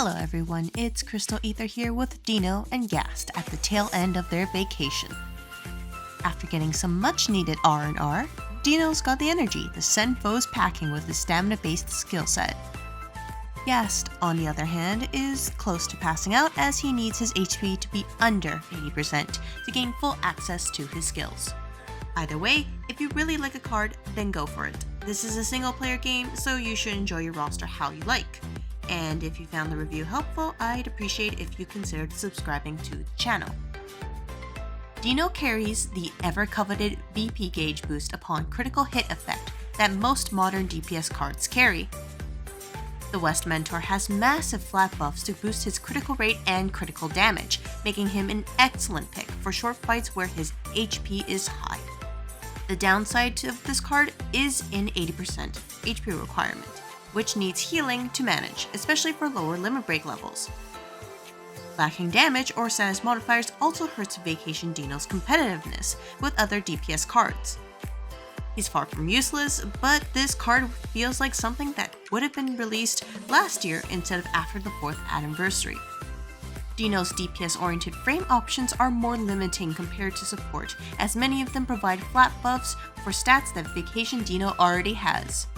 Hello everyone, it's Crystal Ether here with Dino and Gast at the tail end of their vacation. After getting some much needed R&R, Dino's got the energy to send foes packing with his stamina-based skill set. Gast, on the other hand, is close to passing out as he needs his HP to be under 80% to gain full access to his skills. Either way, if you really like a card, then go for it. This is a single player game, so you should enjoy your roster how you like. And if you found the review helpful, I'd appreciate if you considered subscribing to the channel. Dino carries the ever-coveted BP gauge boost upon critical hit effect that most modern DPS cards carry. The West Mentor has massive flat buffs to boost his critical rate and critical damage, making him an excellent pick for short fights where his HP is high. The downside of this card is an 80% HP requirement, which needs healing to manage, especially for lower limit break levels. Lacking damage or status modifiers also hurts Vacation Dino's competitiveness with other DPS cards. He's far from useless, but this card feels like something that would have been released last year instead of after the 4th anniversary. Dino's DPS-oriented frame options are more limiting compared to support, as many of them provide flat buffs for stats that Vacation Dino already has.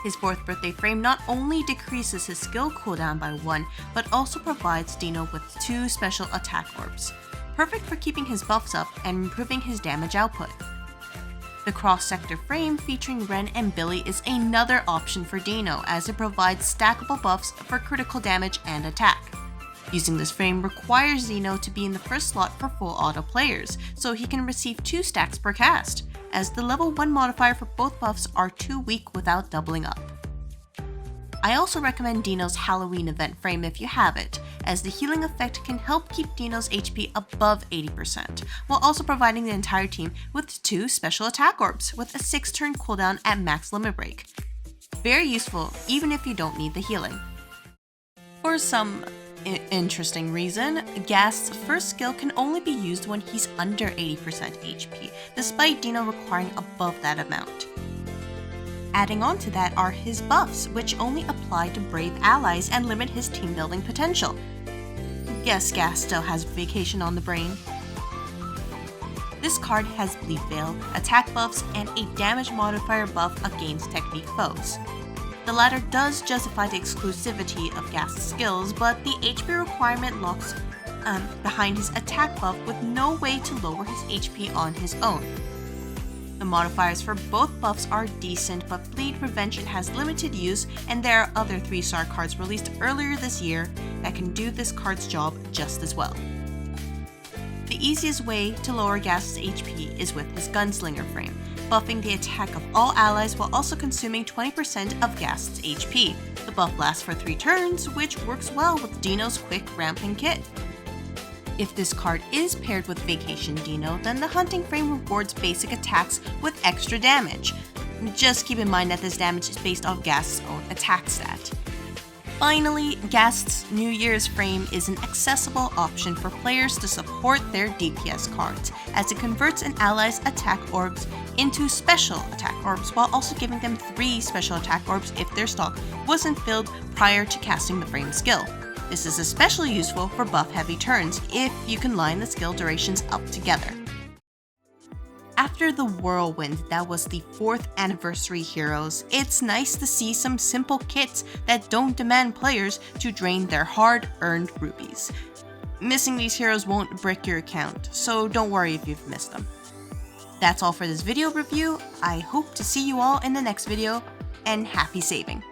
His 4th birthday frame not only decreases his skill cooldown by 1, but also provides Dino with 2 special attack orbs, perfect for keeping his buffs up and improving his damage output. The cross-sector frame featuring Ren and Billy is another option for Dino, as it provides stackable buffs for critical damage and attack. Using this frame requires Dino to be in the first slot for full auto players, so he can receive 2 stacks per cast, as the level 1 modifier for both buffs are too weak without doubling up. I also recommend Dino's Halloween event frame if you have it, as the healing effect can help keep Dino's HP above 80%, while also providing the entire team with 2 special attack orbs with a 6-turn cooldown at max limit break. Very useful even if you don't need the healing. For some interesting reason, Gast's first skill can only be used when he's under 80% HP, despite Dino requiring above that amount. Adding on to that are his buffs, which only apply to brave allies and limit his team building potential. Guess Gast still has Vacation on the brain. This card has Bleed Veil, attack buffs, and a damage modifier buff against technique foes. The latter does justify the exclusivity of Gast's skills, but the HP requirement locks behind his attack buff with no way to lower his HP on his own. The modifiers for both buffs are decent, but Bleed Prevention has limited use, and there are other 3-star cards released earlier this year that can do this card's job just as well. The easiest way to lower Gast's HP is with his Gunslinger frame, buffing the attack of all allies while also consuming 20% of Gast's HP. The buff lasts for 3 turns, which works well with Dino's quick ramping kit. If this card is paired with Vacation Dino, then the Hunting frame rewards basic attacks with extra damage. Just keep in mind that this damage is based off Gast's own attack stat. Finally, Gast's New Year's frame is an accessible option for players to support their DPS cards, as it converts an ally's attack orbs into special attack orbs while also giving them 3 special attack orbs if their stock wasn't filled prior to casting the frame skill. This is especially useful for buff-heavy turns if you can line the skill durations up together. After the whirlwind that was the 4th anniversary heroes, it's nice to see some simple kits that don't demand players to drain their hard-earned rupees. Missing these heroes won't brick your account, so don't worry if you've missed them. That's all for this video review. I hope to see you all in the next video, and happy saving!